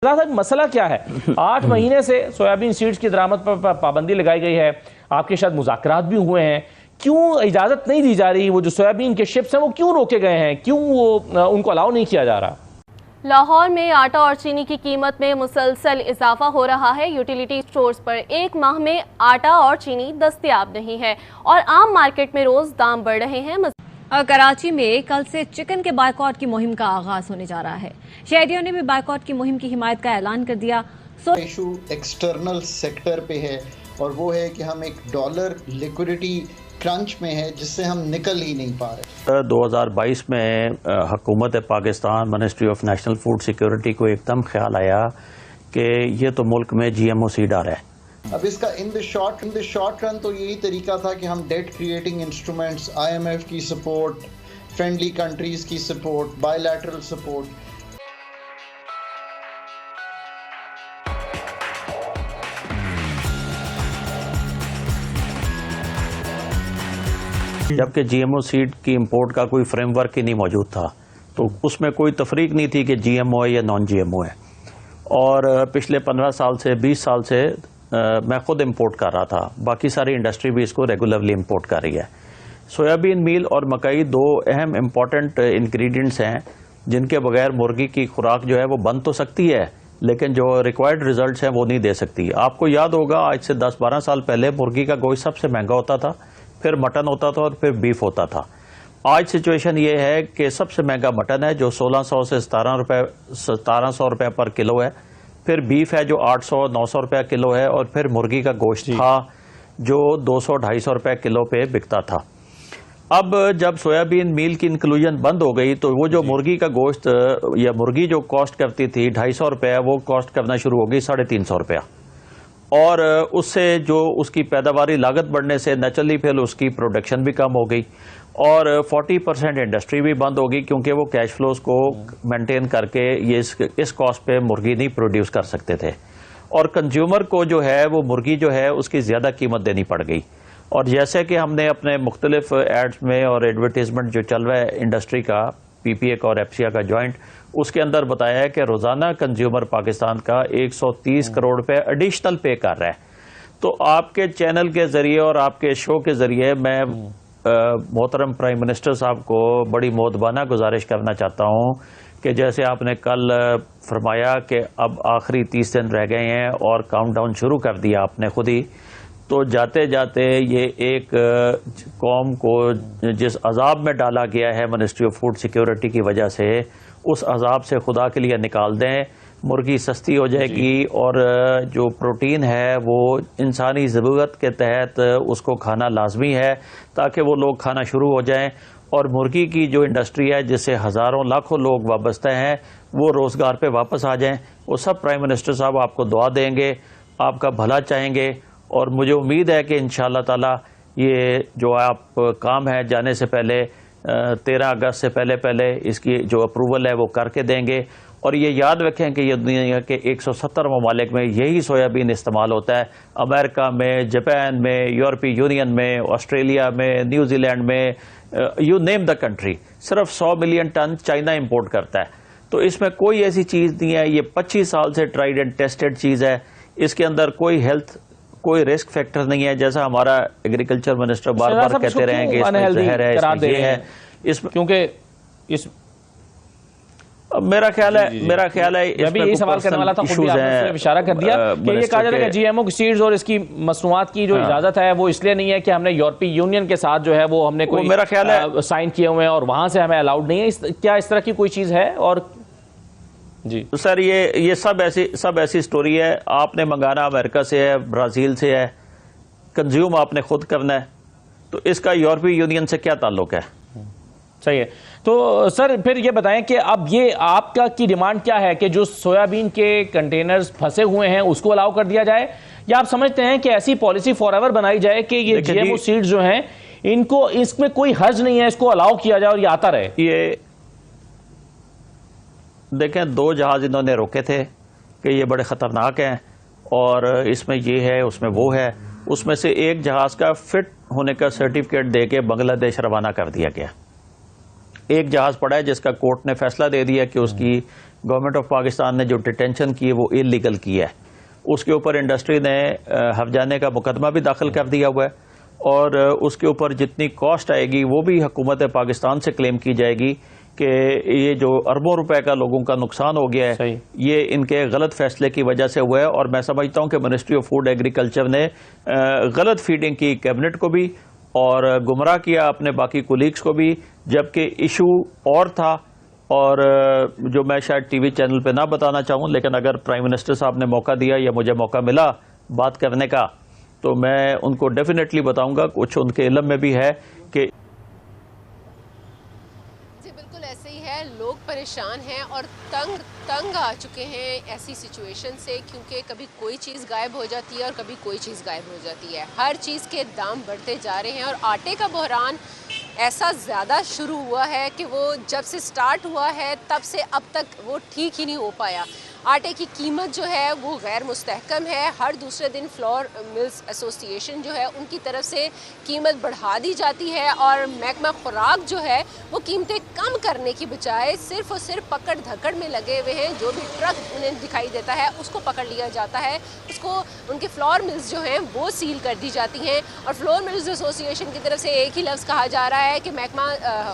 مسئلہ کیا ہے؟ 8 مہینے سے سویابین سیڈز کی درآمد پر پابندی لگائی گئی ہے. آپ کے شاید مذاکرات بھی ہوئے ہیں. کیوں اجازت نہیں دی جا رہی؟ وہ جو سویابین کے شپس ہیں وہ کیوں روکے گئے ہیں؟ کیوں ان کو الاؤ نہیں کیا جا رہا؟ لاہور میں آٹا اور چینی کی قیمت میں مسلسل اضافہ ہو رہا ہے. یوٹیلیٹی سٹورز پر ایک ماہ میں آٹا اور چینی دستیاب نہیں ہے اور عام مارکیٹ میں روز دام بڑھ رہے ہیں. کراچی میں کل سے چکن کے بائیکاٹ کی مہم کا آغاز ہونے جا رہا ہے. شہریوں نے بھی بائیکاٹ کی مہم کی حمایت کا اعلان کر دیا. ایشو ایکسٹرنل سیکٹر پہ ہے اور وہ ہے کہ ہم ایک ڈالر لیکوڈیٹی کرنچ میں ہے جس سے ہم نکل ہی نہیں پا رہے. 2022 میں حکومت Pakistan ministry of national food security کو ایک دم خیال آیا کہ یہ تو ملک میں جی ایم او سیڈ آ رہا ہے. اب اس کا ان دی شارٹ رن تو یہی طریقہ تھا کہ ہم debt creating instruments, I M F کی سپورٹ، فرینڈلی کنٹریز کی سپورٹ، بائی لیٹرل سپورٹ. جبکہ جی ایم او سیڈ کی امپورٹ کا کوئی فریم ورک ہی نہیں موجود تھا تو اس میں کوئی تفریق نہیں تھی کہ جی ایم او ہے یا نان جی ایم او ہے. اور پچھلے 15 سال سے 20 سال سے میں خود امپورٹ کر رہا تھا. باقی ساری انڈسٹری بھی اس کو ریگولرلی امپورٹ کر رہی ہے. سویابین میل اور مکئی 2 اہم امپورٹنٹ انگریڈینٹس ہیں جن کے بغیر مرغی کی خوراک جو ہے وہ بن تو سکتی ہے لیکن جو ریکوائرڈ ریزلٹس ہیں وہ نہیں دے سکتی. آپ کو یاد ہوگا آج سے 10-12 سال پہلے مرغی کا گوشت سب سے مہنگا ہوتا تھا، پھر مٹن ہوتا تھا اور پھر بیف ہوتا تھا. آج سچویشن یہ ہے کہ سب سے مہنگا مٹن ہے جو 1600 سے 1700 روپے پر کلو ہے، پھر بیف ہے جو 800-900 روپے کلو ہے اور پھر مرغی کا گوشت تھا جو 200-250 روپے کلو پہ بکتا تھا. اب جب سویابین میل کی انکلوژن بند ہو گئی تو وہ جو مرغی کا گوشت یا مرغی جو کاسٹ کرتی تھی 250 روپے وہ کاسٹ کرنا شروع ہو گئی 350 روپیہ. اور اس سے جو اس کی پیداواری لاگت بڑھنے سے نیچرلی پھر اس کی پروڈکشن بھی کم ہو گئی اور 40% انڈسٹری بھی بند ہو گئی کیونکہ وہ کیش فلوز کو مینٹین کر کے یہ اس کاسٹ پہ مرغی نہیں پروڈیوس کر سکتے تھے. اور کنزیومر کو جو ہے وہ مرغی جو ہے اس کی زیادہ قیمت دینی پڑ گئی. اور جیسے کہ ہم نے اپنے مختلف ایڈز میں اور ایڈورٹیزمنٹ جو چل رہا ہے انڈسٹری کا پی پی ایک اور ایف سی آئی کا جوائنٹ، اس کے اندر بتایا ہے کہ روزانہ کنزیومر پاکستان کا 130 کروڑ روپے ایڈیشنل پے کر رہا ہے. تو آپ کے چینل کے ذریعے اور آپ کے شو کے ذریعے میں محترم پرائم منسٹر صاحب کو بڑی مؤدبانہ گزارش کرنا چاہتا ہوں کہ جیسے آپ نے کل فرمایا کہ اب آخری 30 دن رہ گئے ہیں اور کاؤنٹ ڈاؤن شروع کر دیا آپ نے خود ہی، تو جاتے جاتے یہ ایک قوم کو جس عذاب میں ڈالا گیا ہے منسٹری آف فوڈ سیکیورٹی کی وجہ سے اس عذاب سے خدا کے لیے نکال دیں. مرغی سستی ہو جائے گی اور جو پروٹین ہے وہ انسانی ضرورت کے تحت اس کو کھانا لازمی ہے تاکہ وہ لوگ کھانا شروع ہو جائیں. اور مرغی کی جو انڈسٹری ہے جس سے ہزاروں لاکھوں لوگ وابستہ ہیں وہ روزگار پہ واپس آ جائیں. وہ سب پرائم منسٹر صاحب آپ کو دعا دیں گے، آپ کا بھلا چاہیں گے اور مجھے امید ہے کہ انشاءاللہ تعالی یہ جو آپ کام ہے جانے سے پہلے 13 اگست سے پہلے اس کی جو اپروول ہے وہ کر کے دیں گے. اور یہ یاد رکھیں کہ یہ دنیا کے 170 ممالک میں یہی سویابین استعمال ہوتا ہے. امریکہ میں، جاپان میں، یورپی یونین میں، آسٹریلیا میں، نیوزی لینڈ میں، یو نیم دا کنٹری. صرف 100 ملین ٹن چائنا امپورٹ کرتا ہے. تو اس میں کوئی ایسی چیز نہیں ہے، یہ 25 سال سے ٹرائیڈ اینڈ ٹیسٹڈ چیز ہے. اس کے اندر کوئی ہیلتھ کوئی رسک فیکٹر نہیں ہے جیسا ہمارا ایگریکلچر منسٹر بار بار کہتے رہے ہیں کہ اس میں زہر ہے، اس میں یہ ہے. اس میں کیونکہ اس میرا خیال ہے میں بھی یہی سوال کرنے والا تھا، خود بھی آپ نے اشارہ کر دیا کہ یہ کہا جاتا ہے کہ جی ایم او کی سیڈز اور اس کی مصنوعات کی جو اجازت ہے وہ اس لیے نہیں ہے کہ ہم نے یورپی یونین کے ساتھ جو ہے وہ ہم نے کوئی میرا خیال ہے سائن کیے ہوئے ہیں اور وہاں سے ہمیں الاؤڈ نہیں ہے. کیا اس طرح کی کوئی چیز ہے؟ اور جی سر یہ سب ایسی سٹوری ہے. آپ نے منگانا امریکہ سے ہے، برازیل سے ہے، کنزیوم آپ نے خود کرنا ہے، تو اس کا یورپی یونین سے کیا تعلق ہے؟ صحیح ہے. تو سر پھر یہ بتائیں کہ اب یہ آپ کی ڈیمانڈ کیا ہے کہ جو سویابین کے کنٹینرز پھنسے ہوئے ہیں اس کو الاؤ کر دیا جائے، یا آپ سمجھتے ہیں کہ ایسی پالیسی فار ایور بنائی جائے کہ یہ جی ایم او سیڈز جو ہیں ان کو اس میں کوئی حرج نہیں ہے، اس کو الاؤ کیا جائے اور یہ آتا رہے؟ یہ دیکھیں 2 جہاز انہوں نے روکے تھے کہ یہ بڑے خطرناک ہیں اور اس میں یہ ہے اس میں وہ ہے. اس میں سے ایک جہاز کا فٹ ہونے کا سرٹیفکیٹ دے کے بنگلہ دیش روانہ کر دیا گیا. ایک جہاز پڑا ہے جس کا کورٹ نے فیصلہ دے دیا کہ اس کی گورنمنٹ آف پاکستان نے جو ڈیٹینشن کی ہے وہ انلیگل کی ہے. اس کے اوپر انڈسٹری نے ہرجانے کا مقدمہ بھی داخل کر دیا ہوا ہے, اور اس کے اوپر جتنی کاسٹ آئے گی وہ بھی حکومت پاکستان سے کلیم کی جائے گی کہ یہ جو اربوں روپے کا لوگوں کا نقصان ہو گیا ہے یہ ان کے غلط فیصلے کی وجہ سے ہوا ہے. اور میں سمجھتا ہوں کہ منسٹری آف فوڈ ایگریکلچر نے غلط فیڈنگ کی کیبنٹ کو بھی اور گمراہ کیا اپنے باقی کولیگز کو بھی, جبکہ ایشو اور تھا. اور جو میں شاید ٹی وی چینل پہ نہ بتانا چاہوں, لیکن اگر پرائم منسٹر صاحب نے موقع دیا یا مجھے موقع ملا بات کرنے کا تو میں ان کو ڈیفینیٹلی بتاؤں گا. کچھ ان کے علم میں بھی ہے کہ جی بالکل ایسے ہی ہے, لوگ پریشان ہیں اور تنگ آ چکے ہیں ایسی سچویشن سے, کیونکہ کبھی کوئی چیز غائب ہو جاتی ہے اور کبھی کوئی چیز غائب ہو جاتی ہے. ہر چیز کے دام بڑھتے جا رہے ہیں اور آٹے کا بحران ایسا زیادہ شروع ہوا ہے کہ وہ جب سے سٹارٹ ہوا ہے تب سے اب تک وہ ٹھیک ہی نہیں ہو پایا. آٹے کی قیمت جو ہے وہ غیر مستحکم ہے. ہر دوسرے دن فلور ملز ایسوسی ایشن جو ہے ان کی طرف سے قیمت بڑھا دی جاتی ہے, اور محکمہ خوراک جو ہے وہ قیمتیں کم کرنے کی بجائے صرف اور صرف پکڑ دھکڑ میں لگے ہوئے ہیں. جو بھی ٹرک انہیں دکھائی دیتا ہے اس کو پکڑ لیا جاتا ہے, اس کو ان کے فلور ملز جو ہیں وہ سیل کر دی جاتی ہیں. اور فلور ملز ایسوسی ایشن کی طرف سے ایک ہی لفظ کہا جا رہا ہے کہ محکمہ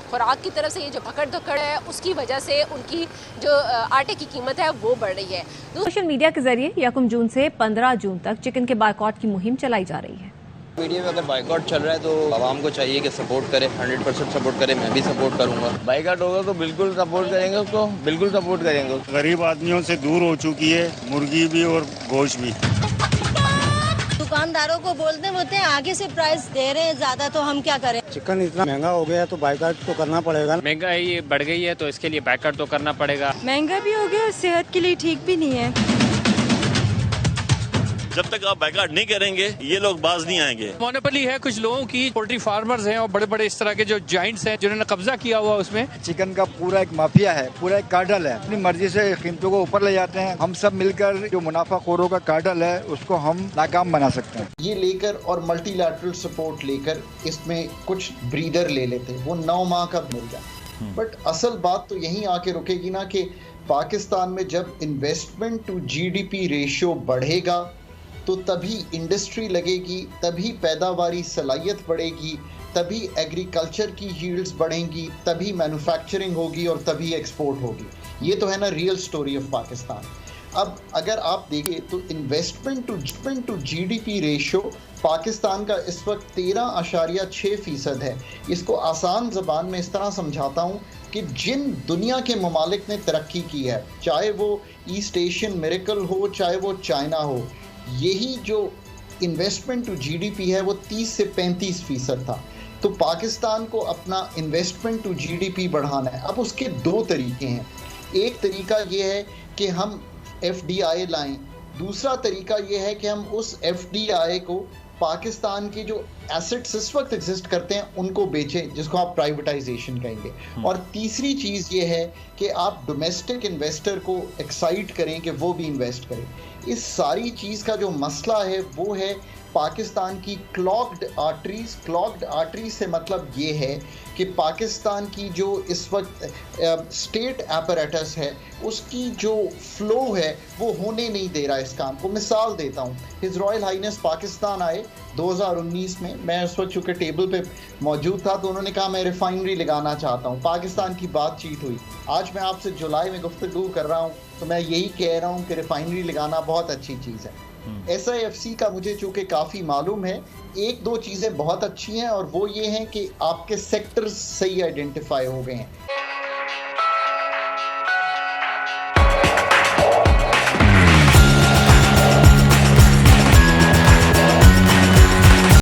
خوراک کی طرف سے یہ جو پکڑ دھکڑ ہے اس کی وجہ سے ان کی جو آٹے کی قیمت ہے وہ بڑھ رہی ہے. سوشل میڈیا کے ذریعے 1 جون سے 15 جون تک چکن کے بائیکاٹ کی مہم چلائی جا رہی ہے. میڈیا میں اگر بائیکاٹ چل رہا ہے تو عوام کو چاہیے کہ سپورٹ کرے, 100% سپورٹ کرے. میں بھی سپورٹ کروں گا. بائیکاٹ ہوگا تو بالکل سپورٹ کریں گے, اس کو بالکل سپورٹ کریں گے. غریب آدمیوں سے دور ہو چکی ہے مرغی بھی اور گوشت بھی. دکانداروں کو بولتے ہیں آگے سے پرائس دے رہے ہیں زیادہ تو ہم کیا کریں. چکن اتنا مہنگا ہو گیا تو بائیکاٹ تو کرنا پڑے گا. مہنگائی بڑھ گئی ہے تو اس کے لیے بائیکاٹ تو کرنا پڑے گا. مہنگا بھی ہو گیا اور صحت کے لیے ٹھیک بھی نہیں ہے. جب تک آپ بائیکاٹ نہیں کریں گے یہ لوگ باز نہیں آئیں گے. مونوپلی ہے کچھ لوگوں کی, پولٹری فارمرز ہیں اور بڑے بڑے اس طرح کے جو جائنٹس ہیں جنہوں نے قبضہ کیا ہوا اس میں. چکن کا پورا ایک مافیا ہے, پورا ایک کارٹل ہے, اپنی مرضی سے قیمتوں کو اوپر لے جاتے ہیں. ہم سب مل کر جو منافع خوروں کا کارٹل ہے اس کو ہم ناکام بنا سکتے ہیں. یہ لے کر اور ملٹی لیٹرل سپورٹ لے کر اس میں کچھ بریڈر لے لیتے, وہ 9 ماہ کا مل جائے. بٹ اصل بات تو یہیں آ کے رکے گی نا کہ پاکستان میں جب انویسٹمنٹ ٹو GDP ریشو بڑھے گا تو تبھی انڈسٹری لگے گی, تبھی پیداواری صلاحیت بڑھے گی, تبھی ایگریکلچر کی ییلڈز بڑھیں گی, تبھی مینوفیکچرنگ ہوگی اور تبھی ایکسپورٹ ہوگی. یہ تو ہے نا ریئل سٹوری آف پاکستان. اب اگر آپ دیکھیں تو investment to GDP ratio Pakistan کا اس وقت 13.6% ہے. اس کو آسان زبان میں اس طرح سمجھاتا ہوں کہ جن دنیا کے ممالک نے ترقی کی ہے, چاہے وہ ایسٹ ایشین میریکل ہو, چاہے وہ چائنا ہو, یہی جو انویسٹمنٹ ٹو GDP ہے وہ 30 سے 35% تھا. تو پاکستان کو اپنا انویسٹمنٹ ٹو GDP بڑھانا ہے. اب اس کے 2 طریقے ہیں. ایک طریقہ یہ ہے کہ ہم FDI لائیں, دوسرا طریقہ یہ ہے کہ ہم اس FDI کو پاکستان کے جو ایسٹس اس وقت ایگزسٹ کرتے ہیں ان کو بیچیں, جس کو آپ پرائیویٹائزیشن کہیں گے. اور تیسری چیز یہ ہے کہ آپ ڈومیسٹک انویسٹر کو ایکسائٹ کریں کہ وہ بھی انویسٹ کریں. اس ساری چیز کا جو مسئلہ ہے وہ ہے پاکستان کی کلاگڈ آرٹریز. کلاگڈ آرٹریز سے مطلب یہ ہے کہ پاکستان کی جو اس وقت اسٹیٹ ایپریٹس ہے اس کی جو فلو ہے وہ ہونے نہیں دے رہا اس کام کو. مثال دیتا ہوں, ہز رائل ہائنس پاکستان آئے 2019 میں اس وقت چونکہ ٹیبل پہ موجود تھا تو انہوں نے کہا میں ریفائنری لگانا چاہتا ہوں. پاکستان کی بات چیت ہوئی. آج میں آپ سے جولائی میں گفتگو کر رہا ہوں تو میں یہی کہہ رہا ہوں کہ ریفائنری لگانا بہت اچھی چیز ہے. SIFC کا مجھے چونکہ کافی معلوم ہے, 1-2 چیزیں بہت اچھی ہیں اور وہ یہ ہیں کہ آپ کے سیکٹرز صحیح آئیڈینٹیفائی ہو گئے ہیں.